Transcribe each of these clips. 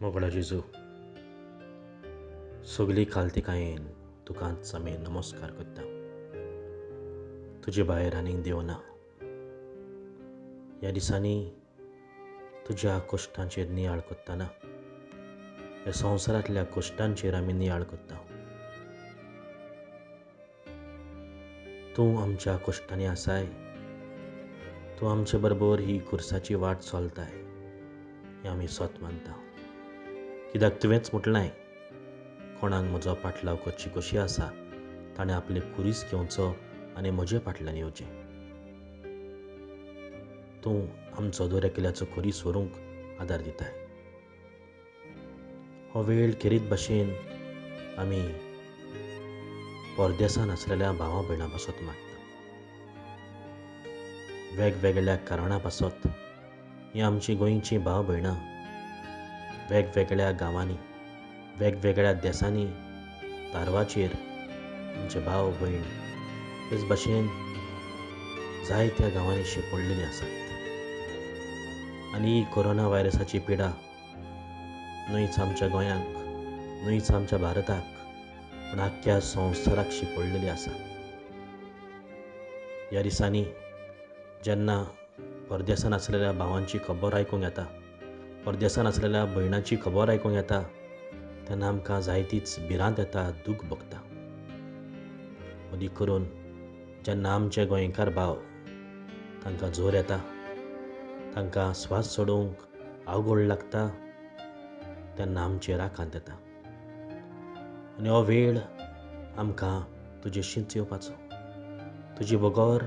मोगळा जेजू सगळी खालतिकायेन तुकांच आमी नमस्कार करता. तुजे भायर आनीक देव ना. ह्या दिसांनी तुज्या कश्टांचेर नियाळ कोत्ताना ह्या संवसारांतल्या कश्टांचेर आमी नियाळ कोत्ता. तूं आमच्या कश्टांनी आसाय. तूं आमचे बरोबर ही खुर्साची वाट चलताय हें आमी सोत मानता. कित्याक तुवेंच म्हटलांय, कोणाक म्हजो पाटलाव करची कशी आसा ताणें आपले खुरीस घेवचो आनी म्हजे फाटल्यान येवचें. तूं आमचो दरेकल्याचो खुरीस व्हरूंक आदार दिताय. हो वेळ खेरीत भाशेन आमी परदेसांत आसलेल्या भावां भयणां पासत मागता. वेगवेगळ्या कारणां पासत हीं आमचीं गोंयचीं भाव भयणां वेगवेगळ्या गांवांनी वेगवेगळ्या देसांनी तारवाचेर आमचे भाव भयण तेच भाशेन जायत्या गांवांनी शिंपडलेलीं आसात. आनी ही कोरोना व्हायरसाची पिडा न्हयच आमच्या गोंयांक न्हयच आमच्या भारताक पूण आख्ख्या संवसाराक शिंपडलेली आसा. ह्या दिसांनी जेन्ना परदेसांत आसलेल्या भावांची खबर आयकूंक येता, परदेसांत आसलेल्या भयणांची खबर आयकूंक येता, तेन्ना आमकां जायतीच भिरांत येता, दूख भोगता. मदीं करून जेन्ना आमचे गोंयकार भाव तांकां जोर येता, तांकां स्वास सोडूंक आवगोळ लागता, तेन्ना आमचेर आकांत येता. आनी हो वेळ आमकां तुजेशींच येवपाचो. तुजी बगोर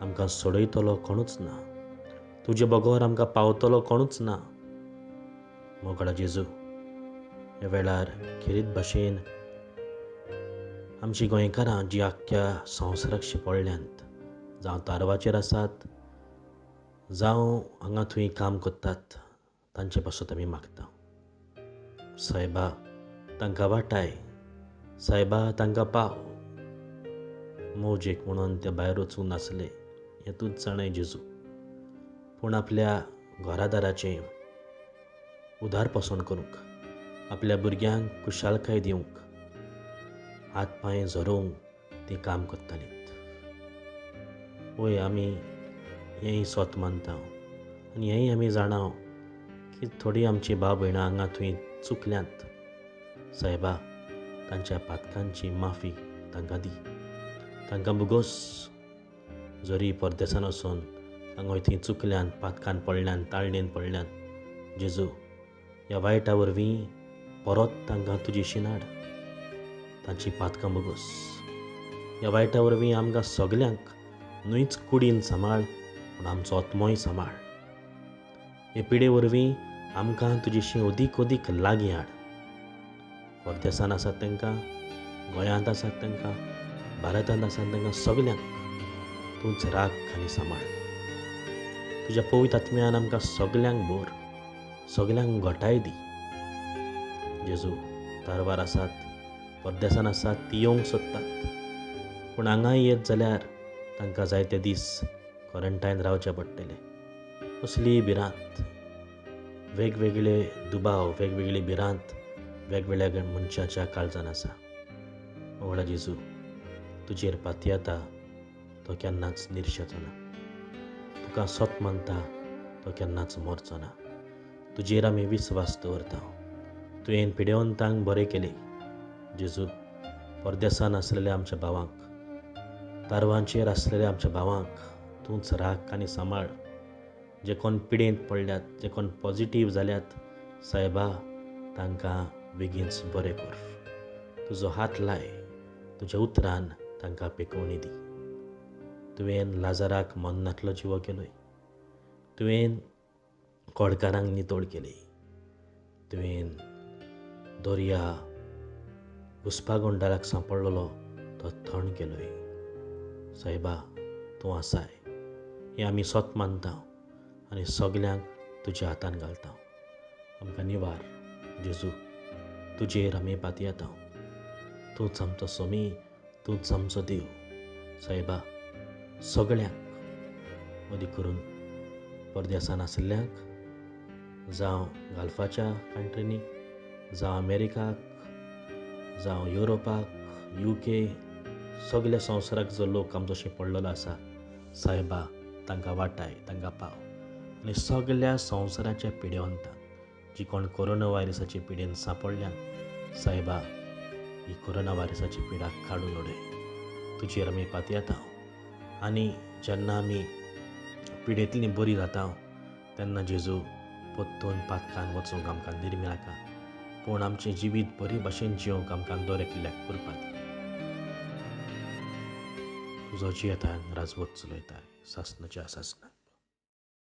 आमकां सोडयतलो कोणूच ना. तुजे बगोर आमकां पावतलो कोणूच ना. मोगळा जेजू, ह्या वेळार खेरीत भाशेन आमचीं गोंयकारां जीं आख्ख्या संवसाराक शिंपडल्यांत, जावं तारवाचेर आसात जावं हांगा थंय काम कोत्तात, तांचे पासत आमी मागता. सायबा तांकां वाटाय, सायबा तांकां पाव. मौजेक म्हणून ते भायर वचूंक नासले हें तूंच जाणाय जेजू. पूण आपल्या घरादाराचें उदार पसण करूंक, आपल्या भुरग्यांक कुशालकाय दिवंक, हात पांय झरोवंक तीं काम कोत्तालीं. वय आमी हेंय सोत मानता आनी हेंय आमी जाणाव की थोडीं आमचीं भाव भयणां हांगा थंय चुकल्यांत. सायबा तांच्या पातकांची माफी तांकां दी. तांकां बुगोस जरी परदेसांत वचून हांगा थंय चुकल्यांत, पातकान पडल्यान, ताळणेन पडल्यान, जेजू ह्या वायटा वरवीं परत तांकां तुजेशीं हाड. तांचीं पातकां बुगोस. ह्या वायटा वरवीं आमकां सगल्यांक न्हयच कुडीन सांबाळ पूण आमचो आत्मोय सांबाळ. हे पिडे वरवीं आमकां तुजेशीं अदीक अदीक लागीं हाड. परदेसांत आसात तांकां, गोंयांत आसात तांकां, भारतांत आसात तांकां सगल्यांक तूंच राख आनी सांबाळ. तुज्या पवित्र आत्म्यान आमकां सगल्यांक भर, सगल्यांक घटाय दी. जेजू तारवार आसात, परदेसांत आसात, ती येवंक सोदतात पूण हांगाय येत जाल्यार तांकां जायते दीस क्वॉरंटायन रावचें पडटलें. कसलीय भिरांत, वेगवेगळे दुबाव, वेगवेगळी भिरांत वेगवेगळ्या मनशाच्या काळजान आसा. मोगळा जेजू, तुजेर पाती येता तो केन्नाच निर्शेचो ना. तुका सोत मानता तो केन्नाच मरचो ना. तुजेर आमी विस्वास दवरता. तुवें पिडेवंतांक बरें केलें. जेजू परदेसांत आसलेल्या आमच्या भावांक, तारवांचेर आसलेल्या आमच्या भावांक तूंच राख आनी सांबाळ. जे कोण पिडेंत पडल्यात, जे कोण पॉजिटीव जाल्यात, सायबा तांकां बेगीनच बरें कर. तुजो हात लाय. तुज्या उतरान तांकां पेकोवणी दी. तुवें लाजाराक मन्नांतलो जिवो केलोय. तुवें कोडकारांक नितोळ केली. तुवें दर्या घुस्पागोंडाराक सांपडलेलो तो थंड केलोय. सायबा तूं आसाय हें आमी सोत मानता आनी सगल्यांक तुज्या हातान घालता. आमकां निवार जेजू. तुजेर आमी पाती येता. तूंच आमचो स्वामी, तूंच आमचो देव. सायबा सगळ्यांक मदीं करून परदेसांत आसल्ल्यांक जावं गाल्फाच्या कंट्रीनी जावं अमेरिकाक जावं युरोपाक UK सगल्या संवसाराक जो लोक आमचोशी पडलेलो आसा, सायबा तांकां वाटाय, तांकां पाव. आनी सगल्या संवसाराच्या पिडेवंतांक जी कोण कोरोना व्हायरसाची पिडेन सांपडल्यात, सायबा ही कोरोना व्हायरसाची पिडा काडून उडय. तुजेर आमी पातयेता. आनी जेन्ना आमी पिडेंतलीं बरी जाता तेन्ना जेजू परतून पातकान वचूंक आमकां निर्मी नाका, पूण आमचें जिवीत बरे भाशेन जिवंक आमकां दर एकल्याक कृपा दी. तुजो जियेतान राजवट चलयताय सासणाच्या सासणाक.